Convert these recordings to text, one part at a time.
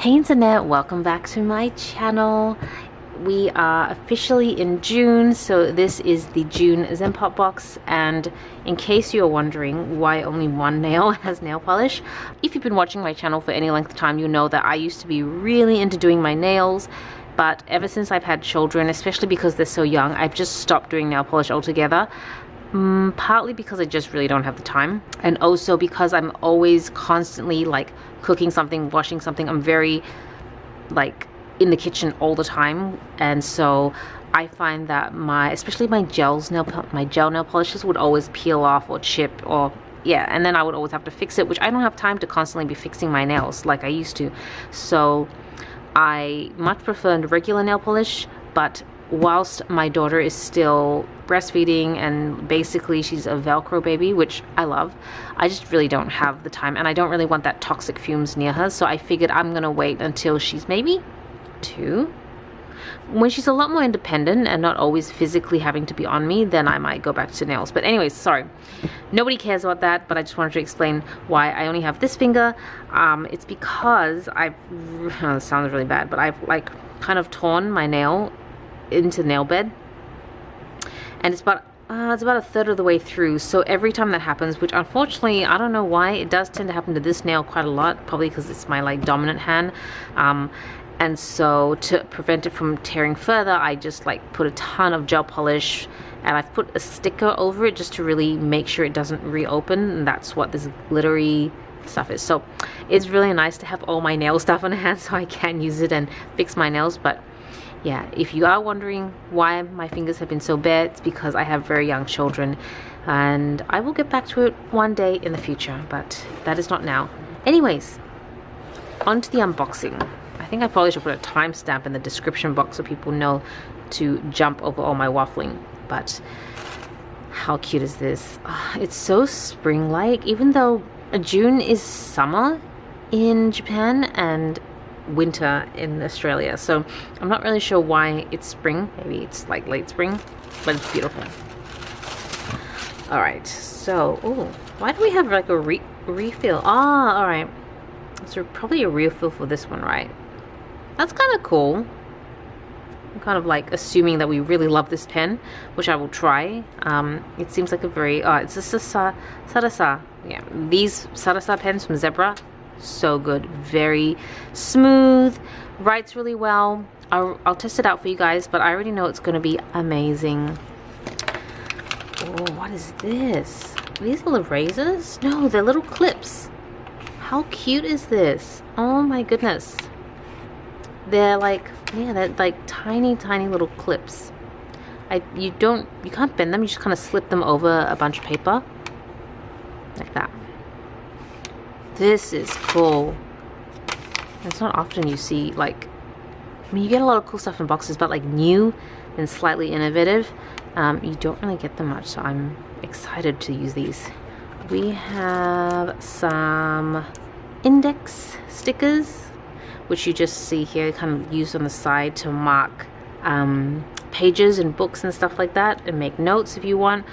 Hey internet, welcome back to my channel. We are officially in June, so this is the June Zenpop box, and in case you're wondering why only one nail has nail polish, if you've been watching my channel for any length of time, you know that I used to be really into doing my nails, but ever since I've had children, especially because they're so young, I've just stopped doing nail polish altogether. Partly because I just really don't have the time, and also because I'm always constantly like cooking something, washing something. I'm very like in the kitchen all the time, and so I find that especially my gel nail polishes would always peel off or chip, or and then I would always have to fix it, which I don't have time to constantly be fixing my nails like I used to. So I much prefer regular nail polish, but whilst my daughter is still breastfeeding and basically she's a Velcro baby, which I love, I just really don't have the time, and I don't really want that toxic fumes near her. So I figured I'm gonna wait until she's maybe 2, when she's a lot more independent and not always physically having to be on me. Then I might go back to nails. But anyways, sorry, nobody cares about that, but I just wanted to explain why I only have this finger. It's because it sounds really bad, but I've like kind of torn my nail into the nail bed, and it's about a third of the way through. So every time that happens, which unfortunately I don't know why, it does tend to happen to this nail quite a lot, probably because it's my like dominant hand, and so to prevent it from tearing further, I just like put a ton of gel polish, and I've put a sticker over it just to really make sure it doesn't reopen, and that's what this glittery stuff is. So it's really nice to have all my nail stuff on hand so I can use it and fix my nails. But yeah, if you are wondering why my fingers have been so bad, it's because I have very young children, and I will get back to it one day in the future, but that is not now. Anyways, on to the unboxing. I think I probably should put a timestamp in the description box so people know to jump over all my waffling. But how cute is this? It's so spring-like, even though June is summer in Japan and winter in Australia, so I'm not really sure why it's spring. Maybe it's like late spring, but it's beautiful. All right, so why do we have like a refill? All right, so probably a refill for this one, right? That's kind of cool. I'm kind of like assuming that we really love this pen, which I will try. It seems like a very it's a Sarasa. Yeah, these Sarasa pens from Zebra, so good, very smooth, writes really well. I'll test it out for you guys, but I already know it's going to be amazing. Oh, what is this? Are these little razors? No, they're little clips. How cute is this? Oh my goodness. They're like, they're like tiny little clips. You can't bend them, you just kind of slip them over a bunch of paper like that. This is cool. It's not often you see, like, I mean, you get a lot of cool stuff in boxes, but like new and slightly innovative, you don't really get them much, so I'm excited to use these. We have some index stickers, which you just see here, kind of used on the side to mark pages and books and stuff like that, and make notes if you want.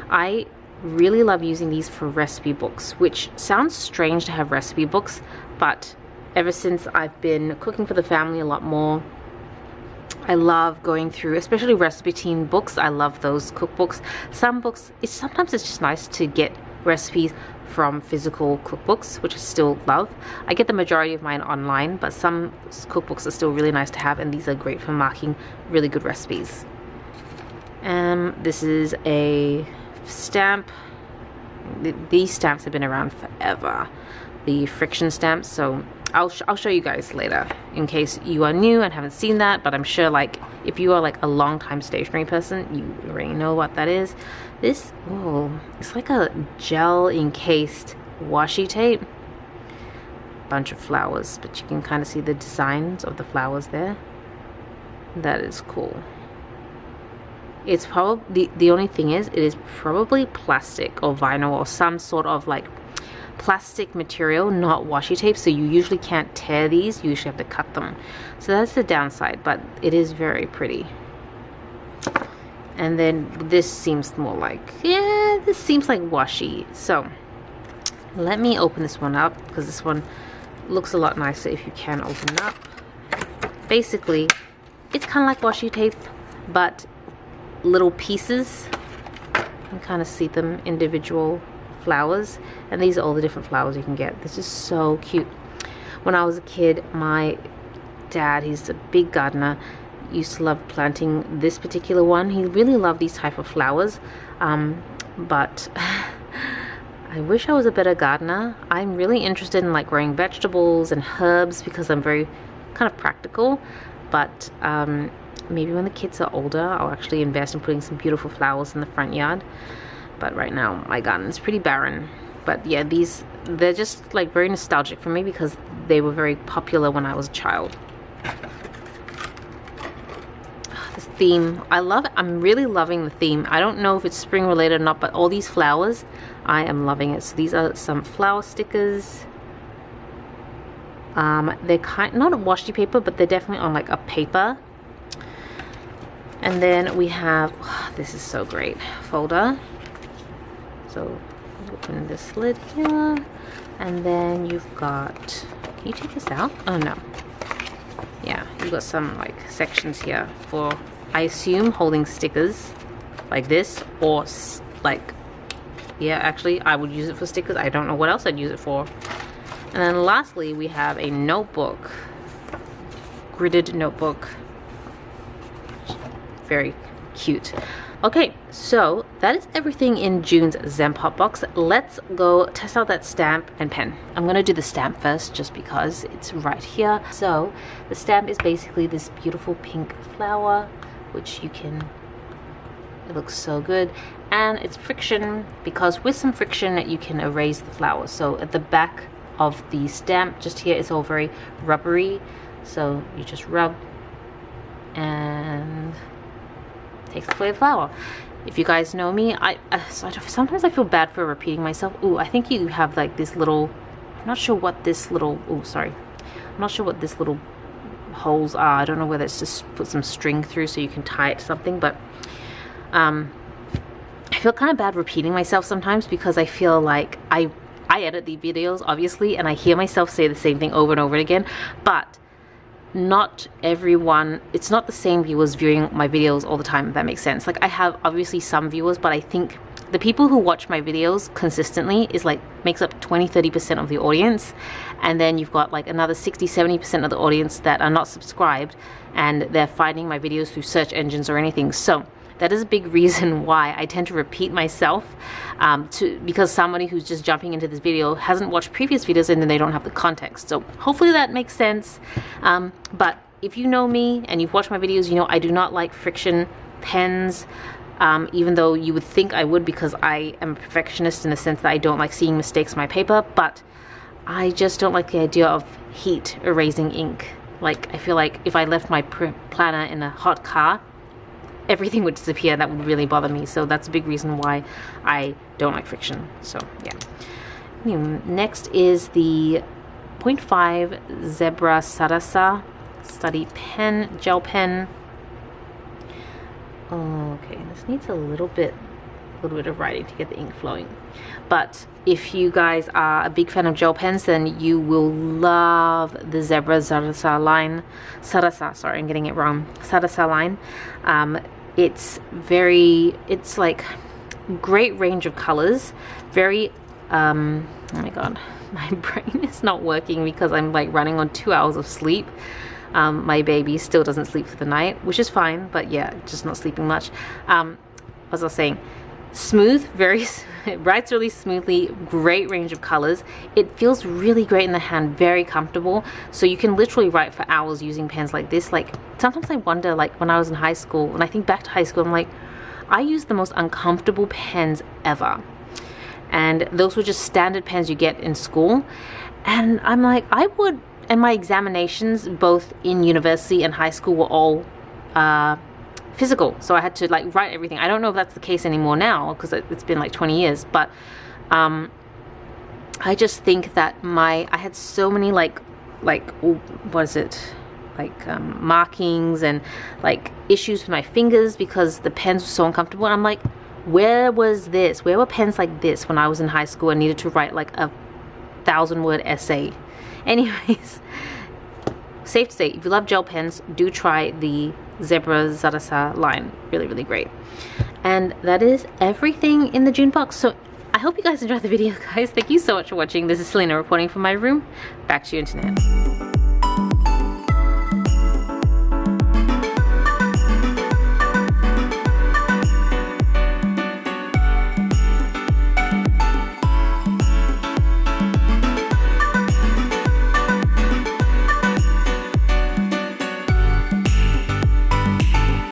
I really love using these for recipe books, which sounds strange to have recipe books, but ever since I've been cooking for the family a lot more, I love going through, especially recipe team books. I love those cookbooks. Some books, sometimes it's just nice to get recipes from physical cookbooks, which I still love. I get the majority of mine online, but some cookbooks are still really nice to have, and these are great for marking really good recipes. This is a stamp. These stamps have been around forever, the friction stamps, so I'll show you guys later in case you are new and haven't seen that, but I'm sure like if you are like a long time stationery person, you already know what that is. This, it's like a gel encased washi tape, bunch of flowers, but you can kind of see the designs of the flowers there. That is cool. It's probably, the only thing is, it is probably plastic or vinyl or some sort of like plastic material, not washi tape, so you usually can't tear these, you usually have to cut them. So that's the downside, but it is very pretty. And then this seems more like, this seems like washi. So let me open this one up, because this one looks a lot nicer if you can open it up. Basically, it's kind of like washi tape, but little pieces. You can kind of see them, individual flowers, and these are all the different flowers you can get. This is so cute. When I was a kid, my dad, he's a big gardener, used to love planting this particular one. He really loved these type of flowers, but I wish I was a better gardener. I'm really interested in like growing vegetables and herbs because I'm very kind of practical, but maybe when the kids are older I'll actually invest in putting some beautiful flowers in the front yard. But right now my garden is pretty barren. But yeah, they're just like very nostalgic for me because they were very popular when I was a child. This theme, I love it. I'm really loving the theme. I don't know if it's spring related or not, but all these flowers, I am loving it. So these are some flower stickers. They're not a washi paper, but they're definitely on like a paper. And then we have, oh, this is so great, folder. So open this lid here, and then you've got, can you take this out? Oh no. Yeah, you've got some like sections here for, I assume, holding stickers like this, or like, yeah, actually I would use it for stickers. I don't know what else I'd use it for. And then lastly we have a notebook, gridded notebook, very cute. Okay, so that is everything in June's Zenpop box. Let's go test out that stamp and pen. I'm gonna do the stamp first just because it's right here. So the stamp is basically this beautiful pink flower, which you can, it looks so good. And it's friction, because with some friction you can erase the flower. So at the back of the stamp just here, it's all very rubbery. So you just rub and takes away the flower. If you guys know me, sometimes I feel bad for repeating myself. Ooh, I think you have like this little, I'm not sure what this little, oh sorry, I'm not sure what this little holes are. I don't know whether it's just put some string through so you can tie it to something, but I feel kind of bad repeating myself sometimes because I feel like I edit the videos obviously, and I hear myself say the same thing over and over again, but not everyone, it's not the same viewers viewing my videos all the time, if that makes sense. Like I have obviously some viewers, but I think the people who watch my videos consistently is like makes up 20-30% of the audience, and then you've got like another 60-70% of the audience that are not subscribed and they're finding my videos through search engines or anything. So that is a big reason why I tend to repeat myself, because somebody who's just jumping into this video hasn't watched previous videos and then they don't have the context. So hopefully that makes sense. But if you know me and you've watched my videos, you know I do not like friction pens, even though you would think I would, because I am a perfectionist in the sense that I don't like seeing mistakes on my paper, but I just don't like the idea of heat erasing ink. Like I feel like if I left my planner in a hot car, everything would disappear. That would really bother me. So that's a big reason why I don't like friction. So yeah. Next is the 0.5 Zebra Sarasa Study Pen, Gel Pen. Okay, this needs a little bit of writing to get the ink flowing. But if you guys are a big fan of gel pens, then you will love the Zebra Sarasa line. Sarasa, sorry, I'm getting it wrong. Sarasa line. It's like great range of colors. Very, oh my god, my brain is not working because I'm like running on 2 hours of sleep. My baby still doesn't sleep for the night, which is fine, but yeah, just not sleeping much. As I was saying, smooth, it writes really smoothly, great range of colors. It feels really great in the hand, very comfortable. So you can literally write for hours using pens like this. Like sometimes I wonder, like when I was in high school, when I think back to high school, I'm like, I used the most uncomfortable pens ever. And those were just standard pens you get in school. And I'm like, and my examinations, both in university and high school, were all physical, so I had to like write everything. I don't know if that's the case anymore now because it's been like 20 years, but I just think that I had so many like what is it, like markings and like issues with my fingers because the pens were so uncomfortable. And I'm like, where were pens like this when I was in high school and needed to write like a 1,000-word essay? Anyways, safe to say, if you love gel pens, do try the Zebra Zarasa line. Really, really great. And that is everything in the June box. So I hope you guys enjoyed the video, guys. Thank you so much for watching. This is Celina reporting from my room. Back to you, internet.